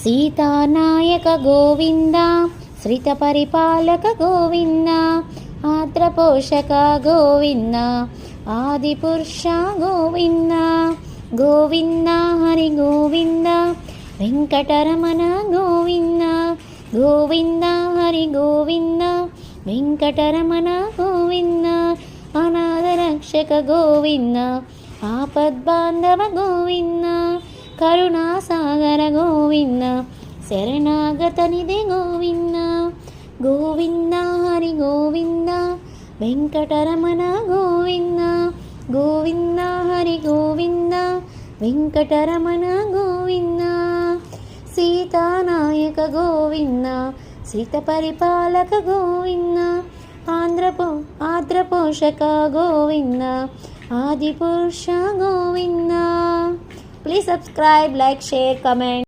సీతానాయక గోవింద, శ్రిత పరిపాలక గోవింద, ఆత్రపోషక గోవింద, ఆదిపురుష గోవింద. గోవింద హరి గోవింద, వెంకటరమణ గోవింద. గోవింద హరి గోవింద, వెంకటరమణ గోవింద. అనాథ రక్షక గోవింద, ఆపద్బాంధవ గోవింద. కరుణాసాగర గోవింద, శరణాగత నిధి Govinda. Govinda Hari Govinda, Venkataramana Govinda. Govinda Hari Govinda, Venkataramana Govinda. సీతానాయక Govinda, శ్రిత పరిపాలక Govinda, ఆంధ్రపోషక Govinda, Adipurush Govinda. Please subscribe, like, share, comment.